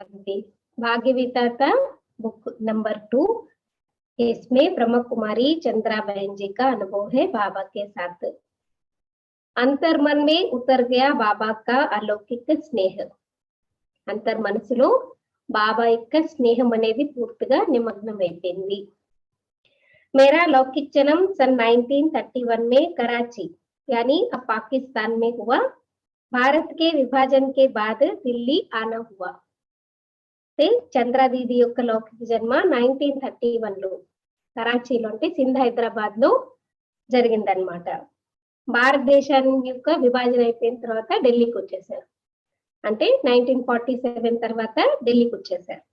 भाग्य विधाता book number 2। इसमें ब्रह्म कुमारी चंद्रा बहन जी का अनुभव है बाबा के साथ। अंतर्मन में उतर गया बाबा का अलौकिक स्नेह। अंतर मनसुलो बाबा యొక్క స్నేహం అనేది పూర్తిగా నిమగ్నమైపోయింది। मेरा लौकिक जन्म सन 1931 में कराची यानी अब पाकिस्तान में हुआ। भारत के विभाजन के बाद दिल्ली आना हुआ। చంద్ర దీది యొక్క లౌకిక జన్మ 1931 లో కరాచీలో అంటే సింధ్ హైదరాబాద్ లో జరిగిందన్నమాట। భారతదేశం యొక్క విభజన అయిపోయిన తర్వాత ఢిల్లీకి వచ్చేసారు। అంటే 1947 తర్వాత ఢిల్లీకి వచ్చేసారు।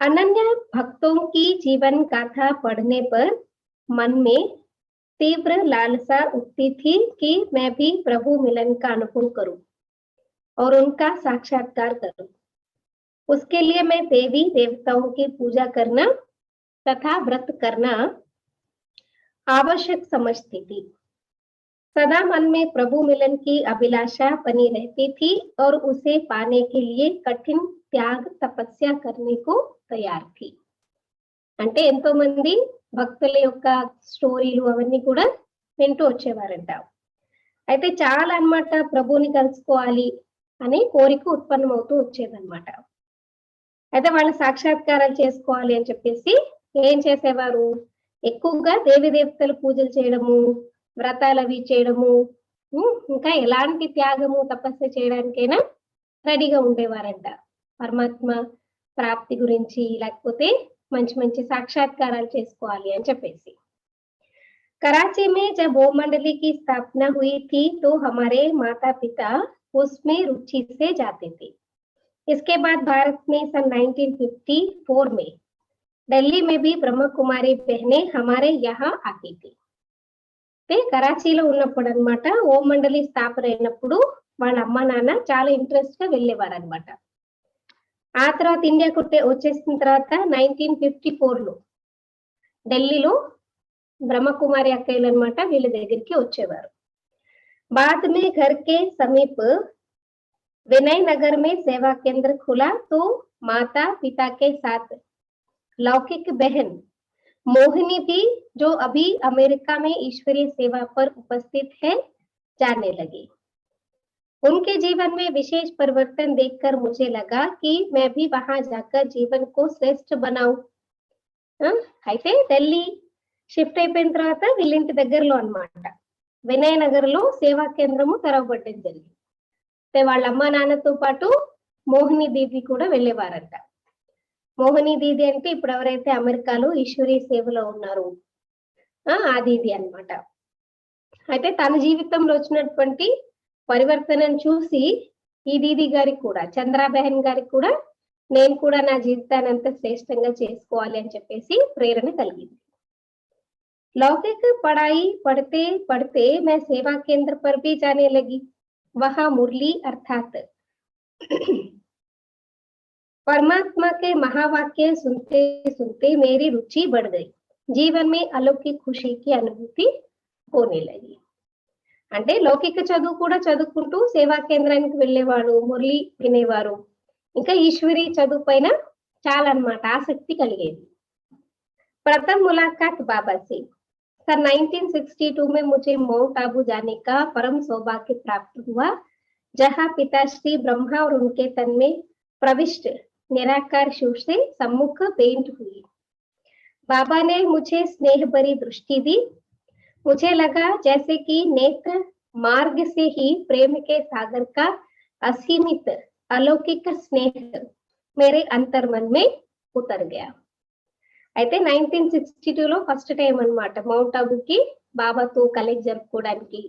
अनन्य भक्तों की जीवन गाथा पढ़ने पर मन में तीव्र लालसा उठती थी कि मैं भी प्रभु मिलन का अनुभव करूं और उनका साक्षात्कार करूं। उसके लिए मैं देवी देवताओं की पूजा करना तथा व्रत करना आवश्यक समझती थी। सदा मन में प्रभु मिलन की अभिलाषा बनी रहती थी और उसे पाने के लिए कठिन त्याग तपस्या करने को तैयार थी। అంటే ఎంతో మంది భక్తుల యొక్క స్టోరీలు అవన్నీ కూడా వింటూ వచ్చేవారంట। అయితే చాలా అన్నమాట ప్రభువుని కలుసుకోవాలి అనే కోరిక ఉత్పన్నమవుతూ వచ్చేదన్నమాట। అయితే వాళ్ళ సాక్షాత్కారాలు చేసుకోవాలి అని చెప్పేసి ఏం చేసేవారు, ఎక్కువగా దేవి దేవతల పూజలు చేయడము, వ్రతాలు అవి చేయడము, ఇంకా ఎలాంటి త్యాగము తపస్సు చేయడానికైనా రెడీగా ఉండేవారంట। పరమాత్మ ప్రాప్తి గురించి లేకపోతే మంచి మంచి సాక్షాత్కారాలు చేసుకోవాలి అని చెప్పేసి। कराची में जब वो मंडली की स्थापना हुई थी तो हमारे माता पिता उसमें रुचि से जाते थे। इसके बाद भारत में सन 1954 में दिल्ली में भी ब्रह्म कुमारी बहनें हमारे यहाँ आती थी। కరాచీలో ఉన్నప్పుడు అన్నమాట ఓం మండలి స్థాపన అయినప్పుడు వాళ్ళ అమ్మ నాన్న చాలా ఇంట్రెస్ట్ గా వెళ్ళేవారు అనమాట। ఆ తర్వాత ఇండియాకు వచ్చేసిన తర్వాత 1954 లో ఢిల్లీలో బ్రహ్మకుమారి అక్కయ్యలు అనమాట వీళ్ళ దగ్గరికి వచ్చేవారు। बाद में घर के समीप विनय नगर में सेवा केंद्र खुला तो माता पिता के साथ लौकिक बहन मोहिनी भी जो अभी अमेरिका में ईश्वरीय सेवा पर उपस्थित है जाने लगी। उनके जीवन में विशेष परिवर्तन देखकर मुझे लगा कि मैं भी वहां जाकर जीवन को श्रेष्ठ बनाऊं। అయితే ఢిల్లీ షిఫ్ట్ అయిపోయిన తర్వాత వీళ్ళింటి దగ్గరలో అన్నమాట వినయ్ నగర్ లో సేవా కేంద్రము తెరవబడ్డం జరిగింది। వాళ్ళ అమ్మ నాన్నతో పాటు మోహిని దీది కూడా వెళ్ళేవారంట। మోహిని దీది అంటే ఇప్పుడు ఎవరైతే అమెరికాలో ఈశ్వరీయ సేవలో ఉన్నారో ఆ దీది అన్నమాట। అయితే తన జీవితంలో వచ్చినటువంటి పరివర్తనను చూసి ఈ దీది గారికి కూడా చంద్రా బహన్ గారికి కూడా నేను కూడా నా జీవితాన్ని అంత శ్రేష్టంగా చేసుకోవాలి అని చెప్పేసి ప్రేరణ కలిగింది। लौकिक पढ़ाई पढ़ते पढ़ते मैं सेवा केंद्र पर भी जाने लगी। वहां मुरली अर्थात परमात्मा के महावाक्य सुनते सुनते मेरी रुचि बढ़ गई। जीवन में अलौकिक खुशी की अनुभूति होने लगी। అంటే లౌకిక చదువు కూడా చదువుకుంటూ సేవా కేంద్రానికి వెళ్ళేవాడు, మురళి వినేవారు, ఇంకా ఈశ్వరి చదువు పైన చాలా అన్నమాట ఆసక్తి కలిగేది। प्रथम मुलाकात बाबा से सन 1962 में मुझे माउंट आबू जाने का परम सौभाग्य प्राप्त हुआ, जहां पिताश्री ब्रह्मा और उनके तन में प्रविष्ट निराकार शिव से सम्मुख भेंट हुई। बाबा ने मुझे स्नेह भरी दृष्टि दी। मुझे लगा जैसे कि नेत्र मार्ग से ही प्रेम के सागर का असीमित अलौकिक स्नेह मेरे अंतर्मन में उतर गया। అయితే 1962 లో ఫస్ట్ టైం అన్నమాట మౌంట్ ఆబూకి బాబాతో కలెక్ట్ జరుపుకోవడానికి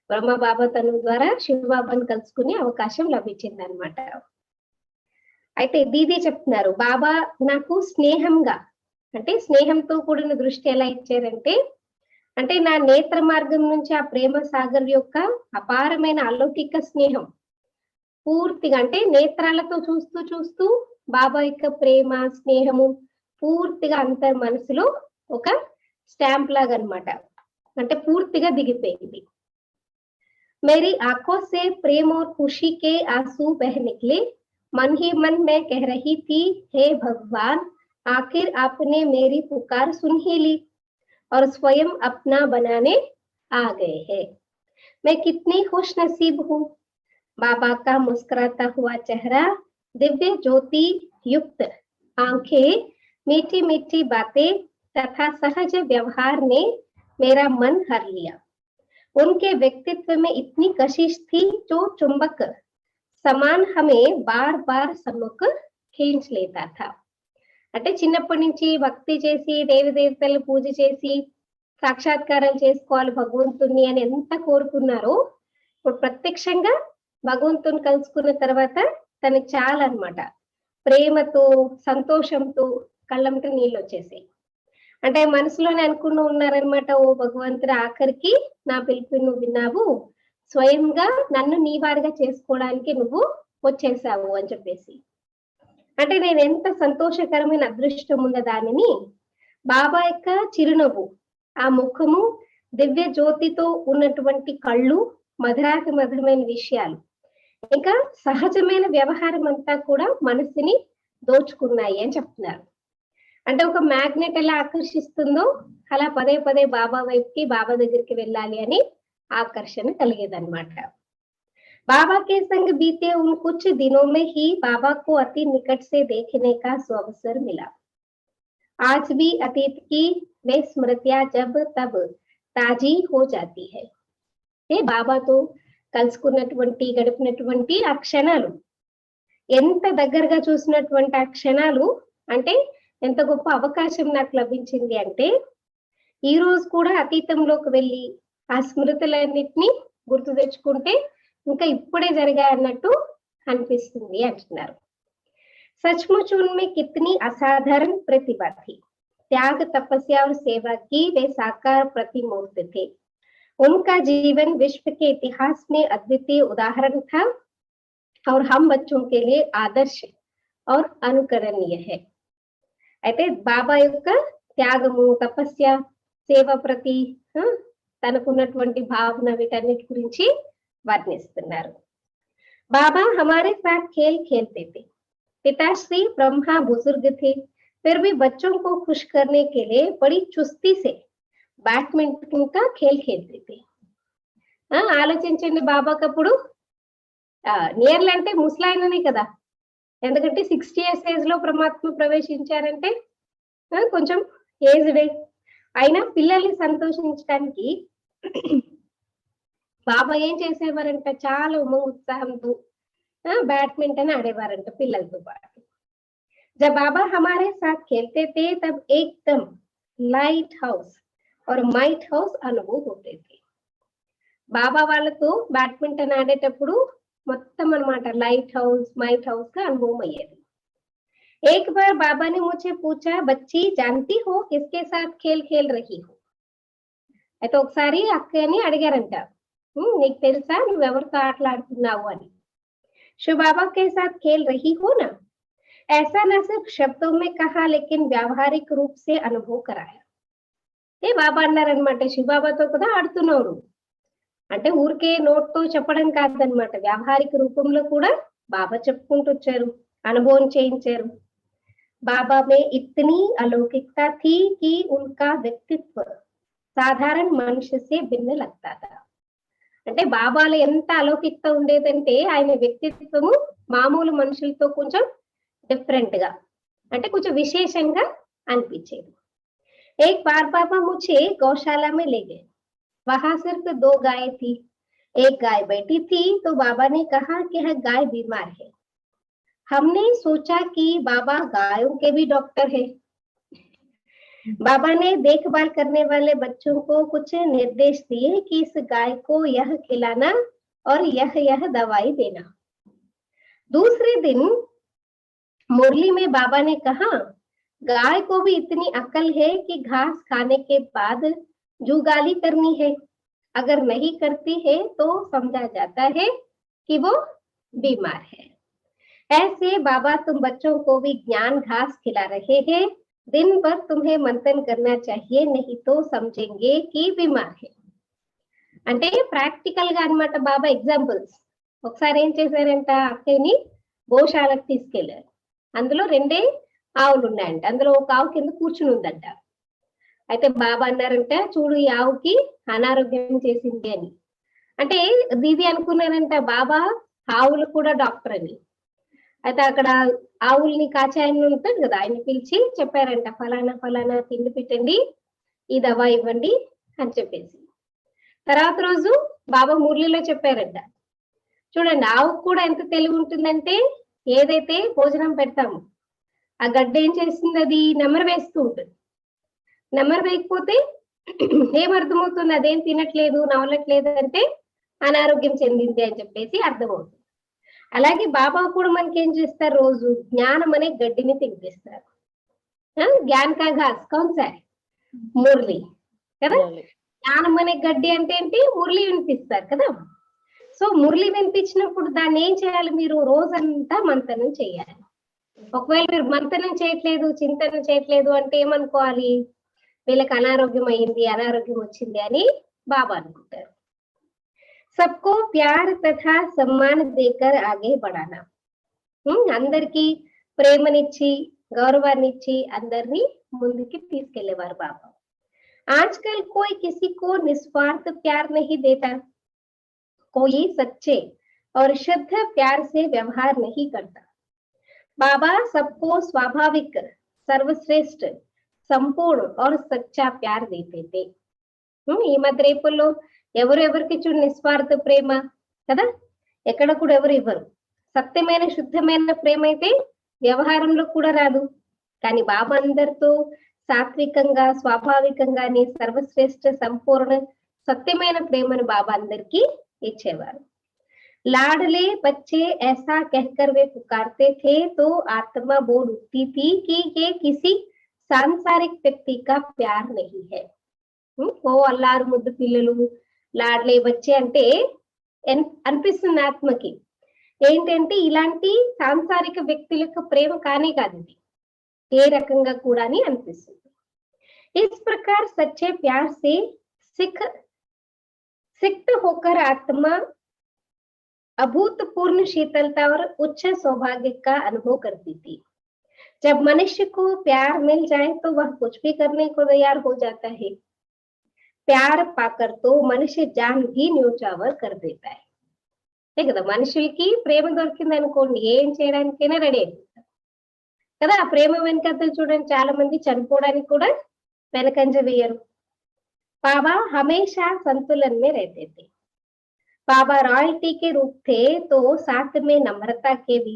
బ్రహ్మ బాబా తను ద్వారా శివబాబాను కలుసుకునే అవకాశం లభించింది అనమాట। అయితే దీది చెప్తున్నారు బాబా నాకు స్నేహంగా అంటే స్నేహంతో కూడిన దృష్టి ఎలా ఇచ్చారంటే అంటే నా నేత్ర మార్గం నుంచి ఆ ప్రేమ సాగర్ యొక్క అపారమైన అలౌకిక స్నేహం పూర్తిగా అంటే నేత్రాలతో చూస్తూ చూస్తూ బాబా యొక్క ప్రేమ స్నేహము పూర్తిగా అంతర్ మనసులో ఒక స్టాంప్ లాగా అన్నమాట అంటే పూర్తిగా దిగిపోయింది। मेरी आंखों से प्रेम और खुशी के आंसू बह निकले मन ही मन मैं कह रही थी, हे भगवान, आखिर आपने मेरी पुकार सुन ही ली और स्वयं अपना बनाने आ गए हैं। मैं कितनी खुश नसीब हूँ। बाबा का मुस्कुराता हुआ चेहरा, दिव्य ज्योति युक्त आंखें, मीठी मीठी बातें तथा सहज व्यवहार ने मेरा मन हर लिया। उनके व्यक्तित्व में इतनी कशिश थी जो चुंबक समान हमें बार बार सम्मुख खींच लेता था। అంటే చిన్నప్పటి నుంచి భక్తి చేసి దేవి దేవతలు పూజ చేసి సాక్షాత్కారాలు చేసుకోవాలి భగవంతుణ్ణి అని ఎంత కోరుకున్నారో, ఇప్పుడు ప్రత్యక్షంగా భగవంతుని కలుసుకున్న తర్వాత తనకి చాలా అన్నమాట. ప్రేమతో, సంతోషంతో కళ్ళంట నీళ్ళు వచ్చేసాయి. అంటే మనసులోనే అనుకుని ఉన్నారనమాట, ఓ భగవంతుడా, ఆఖరికి నా పిలుపుని నువ్వు విన్నావు, స్వయంగా నన్ను నీ వారిగా చేసుకోవడానికి నువ్వు వచ్చేసావు అని చెప్పేసి. అంటే నేను ఎంత సంతోషకరమైన అదృష్టం ఉన్న దానిని, బాబా యొక్క చిరునవ్వు, ఆ ముఖము, దివ్య జ్యోతితో ఉన్నటువంటి కళ్ళు, మధురాతి మధురమైన విషయాలు, ఇంకా సహజమైన వ్యవహారం అంతా కూడా మనసుని దోచుకున్నాయి అని చెప్తున్నారు. అంటే ఒక మ్యాగ్నెట్ ఎలా ఆకర్షిస్తుందో అలా పదే పదే బాబా వైపుకి, బాబా దగ్గరికి వెళ్ళాలి అని ఆకర్షణ కలిగేదన్నమాట. बाबा के संग बीते उन कुछ दिनों में ही बाबा को अति निकट से देखने का सुअवसर मिला। आज भी अतीत की वे स्मृतियां जब तब ताजी हो जाती है. ఏ బాబాతో కలుసుకున్నటువంటి, గడిపినటువంటి ఆ క్షణాలు, ఎంత దగ్గరగా చూసినటువంటి ఆ క్షణాలు, అంటే ఎంత గొప్ప అవకాశం నాకు లభించింది అంటే, ఈ రోజు కూడా అతీతంలోకి వెళ్ళి ఆ స్మృతులన్నిటినీ గుర్తు తెచ్చుకుంటే ఇంకా ఇప్పుడే జరిగాయన్నట్టు అనిపిస్తుంది అంటున్నారు. सचमुच उनमें कितनी असाधारण प्रतिभा थी। त्याग, तपस्या और सेवा की वे साकार प्रतिमूर्त थे। उनका जीवन विश्व के इतिहास में अद्वितीय उदाहरण था और हम बच्चों के लिए आदर्श और अनुकरणीय है. అయితే బాబా యొక్క త్యాగము, తపస్య, సేవ ప్రతి తనకున్నటువంటి భావన, వీటన్నిటి గురించి వర్ణిస్తున్నారు. बाबा हमारे साथ खेल खेलते थे. पिताश्री ब्रह्मा बुजुर्ग थे, फिर भी बच्चों को खुश करने के लिए बड़ी चुस्ती से बैडमिंटन का खेल खेलते थे. ఆలోచించండి, బాబాకప్పుడు నియర్లీ అంటే ముసలాయననే కదా, ఎందుకంటే 60 years ఏజ్ లో పరమాత్మ ప్రవేశించారంటే కొంచెం ఏజ్డే అయినా పిల్లల్ని సంతోషించడానికి బాబా ఏం చేసేవారంట, చాలా ఉమంగ ఉత్సాహంతో बैडमिंटन ఆడేవారంట పిల్లలతో పాటు. जब बाबा हमारे साथ खेलते थे तब एकदम लाइट हाउस और माइट हाउस अनुभव होते थे. బాబా వాళ్ళతో బ్యాడ్మింటన్ ఆడేటప్పుడు మొత్తం అన్నమాట లైట్ హౌస్, మైట్ హౌస్ గా అనుభవం అయ్యేది. एक बार बाबा ने मुझे पूछा, बच्ची जानती हो किसके साथ खेल खेल रही हो. అయితే ఒకసారి అక్కని అడిగారంట, నీకు తెలుసా నువ్వెవరితో ఆటలాడుతున్నావు అని. शो बाबा के साथ खेल रही हो ना, ऐसा न सिर्फ शब्दों में कहा लेकिन व्यावहारिक रूप से अनुभव कराया. ఏ బాబా అన్నారనమాట, శివబాబాతో కూడా ఆడుతున్నావు అంటే ఊరికే నోట్తో చెప్పడం కాదనమాట, వ్యావహారిక రూపంలో కూడా బాబా చెప్పుకుంటూ వచ్చారు, అనుభవం చేయించారు. बाबा में इतनी अलौकिकता थी कि उनका व्यक्तित्व साधारण मनुष्य से भिन्न लगता था. అంటే బాబాలో ఎంత అలౌకికత ఉండేదంటే ఆయన వ్యక్తిత్వము మామూలు మనుషులతో కొంచెం డిఫరెంట్ గా, అంటే కొంచెం విశేషంగా అనిపించేది. एक बार बाबा मुझे गौशाला में ले गए. वहां सिर्फ 2 गाय थी. एक गाय बैठी थी तो बाबा ने कहा कि यह गाय बीमार है. हमने सोचा कि बाबा गायों के भी डॉक्टर है. बाबा ने देखभाल करने वाले बच्चों को कुछ निर्देश दिए कि इस गाय को यह खिलाना और यह दवाई देना. दूसरे दिन मुरली में बाबा ने कहा, गाय को भी इतनी अकल है कि घास खाने के बाद जुगाली करनी है. अगर नहीं करती है तो समझा जाता है कि वो बीमार है. ऐसे बाबा तुम बच्चों को भी ज्ञान घास खिला रहे हैं. दिन भर तुम्हें मंथन करना चाहिए, नहीं तो समझेंगे कि बीमार है. అంటే ప్రాక్టికల్ గా అన్నమాట బాబా ఎగ్జాంపుల్స్. ఒకసారి ఏం చేశారంట, అక్కని గోశాలకు తీసుకెళ్లారు. అందులో 2 ఆవులు ఉన్నాయంట. అందులో ఒక ఆవు కింద కూర్చుని ఉందంట. అయితే బాబా అన్నారంట, చూడు ఈ ఆవుకి అనారోగ్యం చేసింది అని. అంటే దీది అనుకున్నారంట బాబా ఆవులు కూడా డాక్టర్ అని. అయితే అక్కడ ఆవుల్ని కాచే ఆయన ఉంటాడు కదా, ఆయన పిలిచి చెప్పారంట, ఫలానా ఫలానా తిండి పెట్టండి, ఈ దవా ఇవ్వండి అని చెప్పేసి. తర్వాత రోజు బాబా మురళిలో చెప్పారంట, చూడండి ఆవుకు కూడా ఎంత తెలివి ఉంటుందంటే, ఏదైతే భోజనం పెడతామో ఆ గడ్డ ఏం చేస్తుంది, అది నెమరు వేస్తూ ఉంటుంది. నెమరు వేయకపోతే ఏమర్థమవుతుంది, అదేం తినట్లేదు నవలట్లేదు అంటే అనారోగ్యం చెందింది అని చెప్పేసి అర్థమవుతుంది. అలాగే బాబా కూడా మనకి ఏం చేస్తారు, రోజు జ్ఞానం అనే గడ్డిని తినిపిస్తారు. జ్ఞాన్ కా ఘాస్ కౌన్ సా మురళి కదా. జ్ఞానం అనే గడ్డి అంటే ఏంటి, మురళి వినిపిస్తారు కదా. సో మురళి వినిపించినప్పుడు దాన్ని ఏం చేయాలి, మీరు రోజంతా మంతనం చేయాలి. ఒకవేళ మీరు మంతనం చేయట్లేదు, చింతన చేయట్లేదు అంటే ఏమనుకోవాలి, వీళ్ళకి అనారోగ్యం అయ్యింది, అనారోగ్యం వచ్చింది అని బాబా అనుకుంటారు. सबको प्यार तथा सम्मान देकर आगे बढ़ाना, అందరికి ప్రేమనిచ్చి గౌరవాన్నిచ్చి అందరినీ ముందుకి తీసుకెళ్లేవారు బాబా. आजकल कोई किसी को निस्वार्थ प्यार नहीं देता, कोई सच्चे और शुद्ध प्यार से व्यवहार नहीं करता. बाबा सबको स्वाभाविक, सर्वश्रेष्ठ, संपूर्ण और सच्चा प्यार देते थे. ఈ మధ్య రేపుల్లో ఎవరెవరికి చూడు నిస్వార్థ ప్రేమ కదా, ఎక్కడ కూడా ఎవరు ఇవ్వరు. సత్యమైన శుద్ధమైన ప్రేమ అయితే వ్యవహారంలో కూడా రాదు. కానీ బాబా అందరితో సాత్వికంగా, స్వాభావికంగానే సర్వశ్రేష్ఠ, సంపూర్ణ, సత్యమైన ప్రేమను బాబా అందరికీ ఇచ్చేవారు. लाडले बच्चे ऐसा कहकर वे पुकारते थे तो आत्मा बोल उठती थी कि ये किसी सांसारिक व्यक्ति का प्यार नहीं है. ఓ అల్లారు ముద్దు పిల్లలు, లాడ్లే బచ్చే అంటే అనిపిస్తుంది ఆత్మకి. ఏంటంటే ఇలాంటి సాంసారిక వ్యక్తుల యొక్క ప్రేమ కానే కాదు, ఇది ఏ రకంగా కూడా అని అనిపిస్తుంది. इस प्रकार सच्चे प्यार से सिक्त होकर आत्मा अभूतपूर्व शीतलता और उच्च सौभाग्य का अनुभव करती थी. जब मनुष्य को प्यार मिल जाए तो वह कुछ भी करने को तैयार हो जाता है. प्यार पाकर तो मनुष्य जान भी न्योछावर कर देता है. కదా, మనుషులకి ప్రేమ దొరికింది అనుకోండి ఏం చేయడానికైనా రెడీ అయిపోతారు కదా. ఆ ప్రేమ వెనకతలు చూడండి, చాలా మంది చనిపోవడానికి కూడా వెనకంజ వేయరు. బాబా హమేషా संतुलन में रहते थे. बाबा रॉयल्टी के रूप थे तो साथ में नम्रता के भी.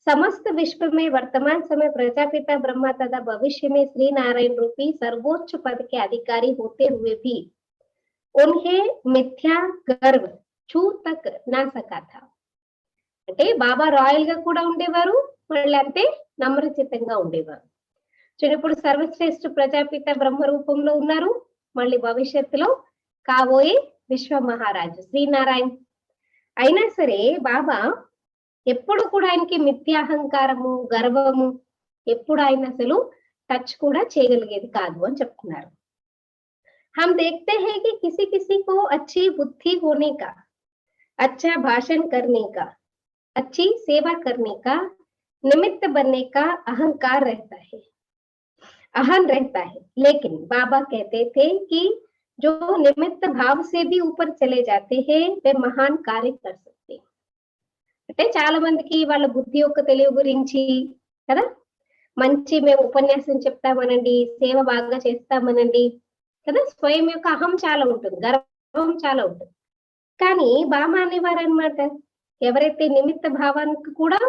समस्त विश्व में वर्तमान समय प्रजापिता ब्रह्मा तथा भविष्य में श्री नारायण रूपी सर्वोच्च पद के अधिकारी होते हुए भी उन्हें मिथ्या गर्व छू तक ना सका था. అంటే బాబా రాయల్ గా కూడా ఉండేవారు, మళ్ళీ అంతే నమ్రచితంగా ఉండేవారు. ఇప్పుడు సర్వశ్రేష్ఠ ప్రజాపిత బ్రహ్మ రూపంలో ఉన్నారు, మళ్ళీ భవిష్యత్తులో కాబోయే విశ్వ మహారాజు శ్రీనారాయణ. అయినా సరే బాబా ఎప్పుడు కూడా ఆయనకి మిథ్యాహంకారము, గర్వము ఎప్పుడు ఆయన అసలు టచ్ కూడా చేయగలిగేది కాదు అని చెప్తున్నారు. हम देखते हैं कि किसी किसी को अच्छी बुद्धि होने का, अच्छा भाषण करने का, अच्छी सेवा करने का, निमित्त बनने का अहंकार रहता है, अहम रहता है. लेकिन बाबा कहते थे कि जो निमित्त भाव से भी ऊपर चले जाते हैं वे महान कार्य कर सकते. అంటే చాలా మందికి వాళ్ళ బుద్ధి యొక్క తెలివి గురించి కదా, మంచి మేము ఉపన్యాసం చెప్తామనండి, సేవ బాగా చేస్తామనండి కదా, స్వయం యొక్క అహం చాలా ఉంటుంది, గర్వం చాలా ఉంటుంది. కానీ బాబా అనేవారు అనమాట, ఎవరైతే నిమిత్త భావానికి కూడా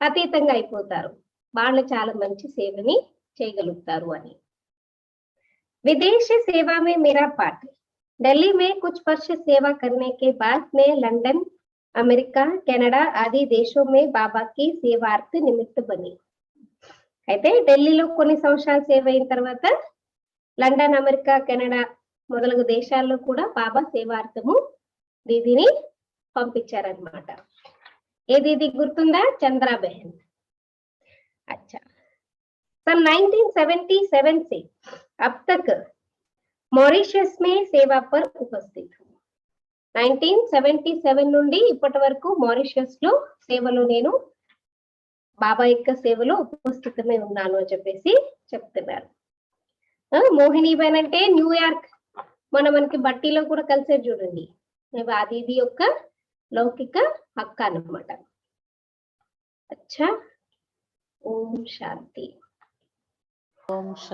అతీతంగా అయిపోతారు వాళ్ళు చాలా మంచి సేవని చేయగలుగుతారు అని. विदेश सेवा में मेरा पाठ. दिल्ली में कुछ वर्ष सेवा करने के बाद मैं लंदन, अमेरिका, कनाडा आदि देशों में बाबा की सेवार्थ निमित्त बनी. అయితే ఢిల్లీలో కొన్ని సంవత్సరాలు సేవ అయిన తర్వాత లండన్, అమెరికా, కెనడా మొదలగు దేశాల్లో కూడా బాబా సేవార్థము దీదిని పంపించారనమాట. ఏ దీది గుర్తుందా? చంద్రాబెహన్. అచ్చా, सन 1977 से अब तक मॉरिशस में सेवा पर उपस्थित हूँ. 1977 నుండి ఇప్పటి వరకు మారిషస్ లో సేవలో నేను బాబా యొక్క సేవలో ఉపస్థితమై ఉన్నాను అని చెప్పేసి చెప్తున్నారు. మోహినీబెన్ అంటే న్యూయార్క్, మనకి బట్టీలో కూడా కలిసేది చూడండి, అది ఇది యొక్క లౌకిక హక్క అన్నమాట. అచ్చా, ఓం శాంతి. ఓం శాంతి.